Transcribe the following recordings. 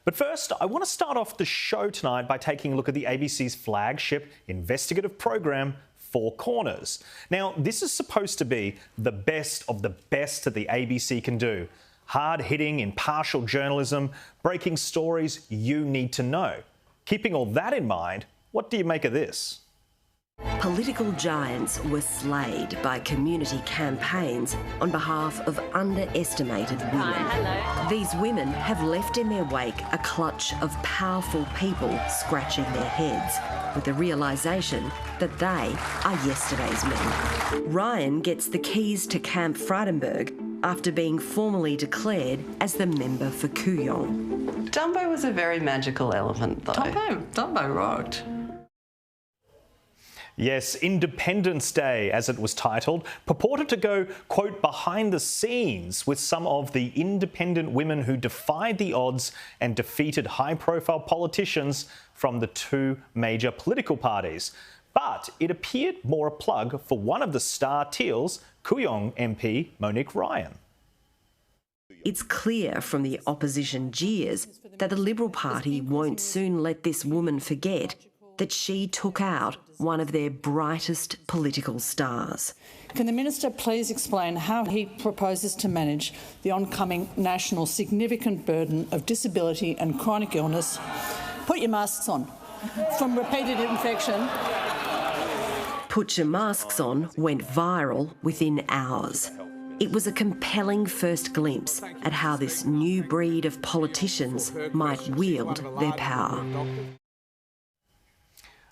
But first, I want to start off the show tonight by taking a look at the ABC's flagship investigative program, Four Corners. Now, this is supposed to be the best of the best that the ABC can do. Hard-hitting, impartial journalism, breaking stories you need to know. Keeping all that in mind, what do you make of this? Political giants were slayed by community campaigns on behalf of underestimated women. Hello. These women have left in their wake a clutch of powerful people scratching their heads with the realisation that they are yesterday's men. Ryan gets the keys to Camp Frydenberg after being formally declared as the member for Kooyong. Dumbo was a very magical elephant, though. Dumbo rocked. Yes, Independence Day, as it was titled, purported to go, quote, behind the scenes with some of the independent women who defied the odds and defeated high-profile politicians from the two major political parties. But it appeared more a plug for one of the star teals, Kooyong MP Monique Ryan. It's clear from the opposition jeers that the Liberal Party won't soon let this woman forget that she took out one of their brightest political stars. Can the Minister please explain how he proposes to manage the oncoming national significant burden of disability and chronic illness? Put your masks on. From repeated infection. Put Your Masks On went viral within hours. It was a compelling first glimpse at how this new breed of politicians might wield their power.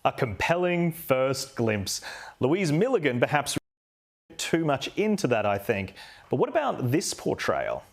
A compelling first glimpse. Louise Milligan perhaps read too much into that, I think. But what about this portrayal?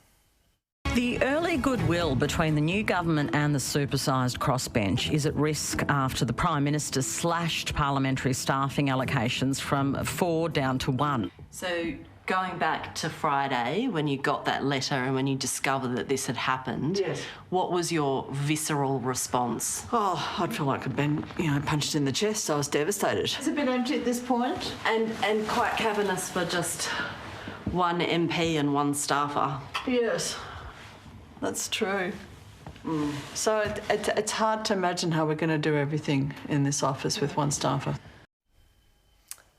The early goodwill between the new government and the supersized crossbench is at risk after the Prime Minister slashed parliamentary staffing allocations from 4 down to 1. So, going back to Friday, when you got that letter and when you discovered that this had happened, Yes. What was your visceral response? Oh, I'd feel like I'd been, punched in the chest. I was devastated. It's a bit empty at this point. And quite cavernous for just one MP and one staffer. Yes, that's true. So it's hard to imagine how we're going to do everything in this office with one staffer.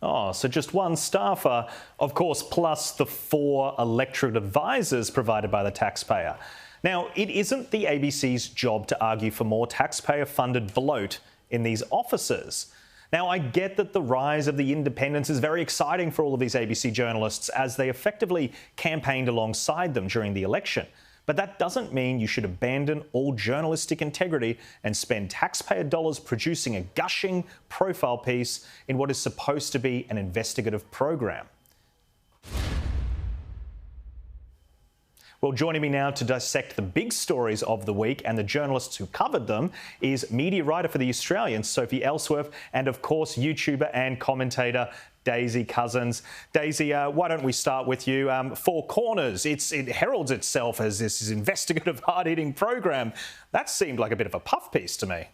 Oh, so just one staffer, of course, plus the 4 electorate advisors provided by the taxpayer. Now, it isn't the ABC's job to argue for more taxpayer-funded bloat in these offices. Now, I get that the rise of the independents is very exciting for all of these ABC journalists as they effectively campaigned alongside them during the election. But that doesn't mean you should abandon all journalistic integrity and spend taxpayer dollars producing a gushing profile piece in what is supposed to be an investigative program. Well, joining me now to dissect the big stories of the week and the journalists who covered them is media writer for The Australian, Sophie Ellsworth, and of course, YouTuber and commentator Daisy Cousins. Daisy, why don't we start with you? Four Corners, it heralds itself as this investigative, hard-hitting program. That seemed like a bit of a puff piece to me.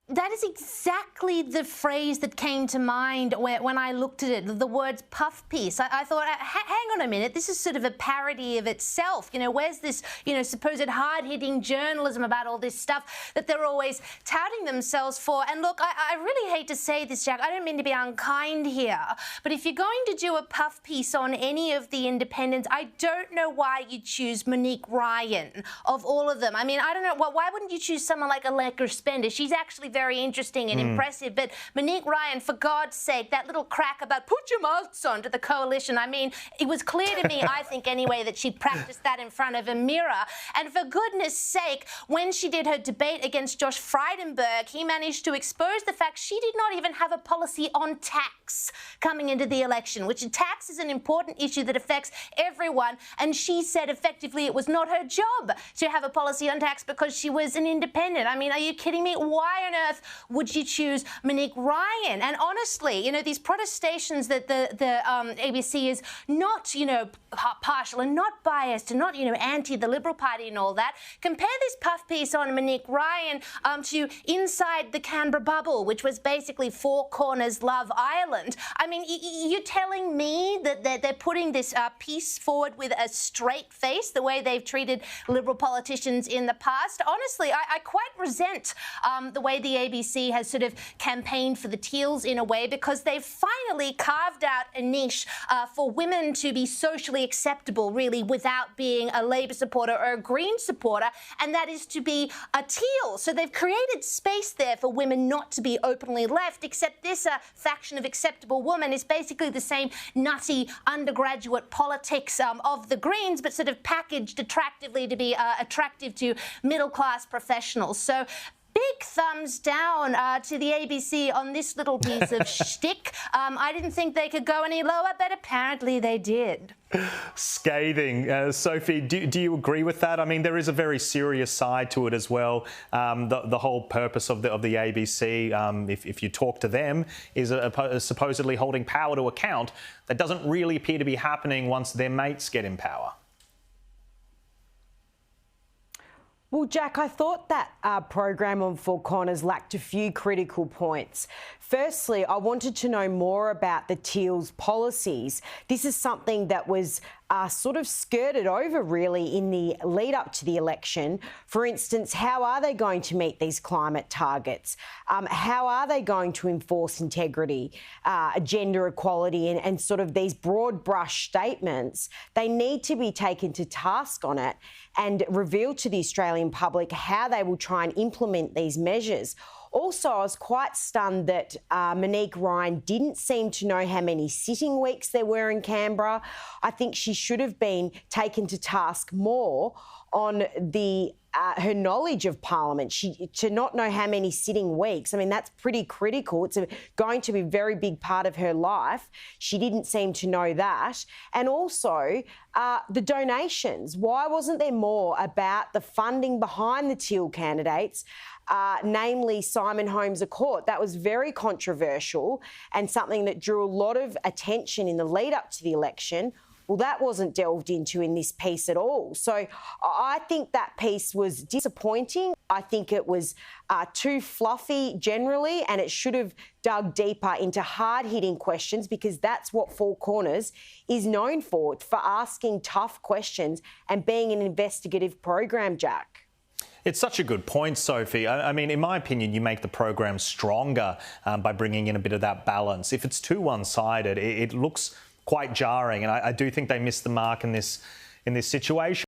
That is exactly the phrase that came to mind when I looked at it, the words puff piece. I thought, hang on a minute, this is sort of a parody of itself. Where's this, supposed hard-hitting journalism about all this stuff that they're always touting themselves for? And look, I really hate to say this, Jack, I don't mean to be unkind here, but if you're going to do a puff piece on any of the independents, I don't know why you choose Monique Ryan of all of them. I mean, I don't know, why wouldn't you choose someone like Allegra Spender? She's actually very interesting and impressive, but Monique Ryan, for God's sake, that little crack about put your masks on to the coalition, I mean, it was clear to me, I think anyway, that she practiced that in front of a mirror. And for goodness sake, when she did her debate against Josh Frydenberg, he managed to expose the fact she did not even have a policy on tax coming into the election, which tax is an important issue that affects everyone, and she said effectively it was not her job to have a policy on tax because she was an independent. I mean, are you kidding me? Why on earth would you choose Monique Ryan? And honestly, you know, these protestations that the ABC is not, you know, partial and not biased and not, you know, anti the Liberal Party and all that. Compare this puff piece on Monique Ryan to Inside the Canberra Bubble, which was basically Four Corners Love Island. I mean, you're telling me that they're putting this piece forward with a straight face, the way they've treated Liberal politicians in the past? Honestly, I quite resent the way the ABC has sort of campaigned for the teals in a way, because they've finally carved out a niche for women to be socially acceptable, really, without being a Labor supporter or a Green supporter, and that is to be a teal. So they've created space there for women not to be openly left, except this faction of acceptable woman is basically the same nutty undergraduate politics of the Greens, but sort of packaged attractively to be attractive to middle-class professionals. So big thumbs down to the ABC on this little piece of shtick. I didn't think they could go any lower, but apparently they did. Scathing. Sophie, do you agree with that? I mean, there is a very serious side to it as well. The whole purpose of the ABC, if you talk to them, is supposedly holding power to account. That doesn't really appear to be happening once their mates get in power. Well, Jack, I thought that program on Four Corners lacked a few critical points. Firstly, I wanted to know more about the teals policies. This is something that was sort of skirted over, really, in the lead up to the election. For instance, how are they going to meet these climate targets? How are they going to enforce integrity, gender equality, and sort of these broad brush statements? They need to be taken to task on it and reveal to the Australian public how they will try and implement these measures. Also, I was quite stunned that Monique Ryan didn't seem to know how many sitting weeks there were in Canberra. I think she should have been taken to task more on her knowledge of Parliament. To not know how many sitting weeks, I mean, that's pretty critical. It's going to be a very big part of her life. She didn't seem to know that. And also, the donations. Why wasn't there more about the funding behind the teal candidates? Namely Simon Holmes à Court. That was very controversial and something that drew a lot of attention in the lead up to the election. Well, that wasn't delved into in this piece at all. So I think that piece was disappointing. I think it was too fluffy generally, and it should have dug deeper into hard-hitting questions, because that's what Four Corners is known for asking tough questions and being an investigative program, Jack. It's such a good point, Sophie. I mean, in my opinion, you make the program stronger by bringing in a bit of that balance. If it's too one-sided, it looks quite jarring, and I do think they missed the mark in this situation.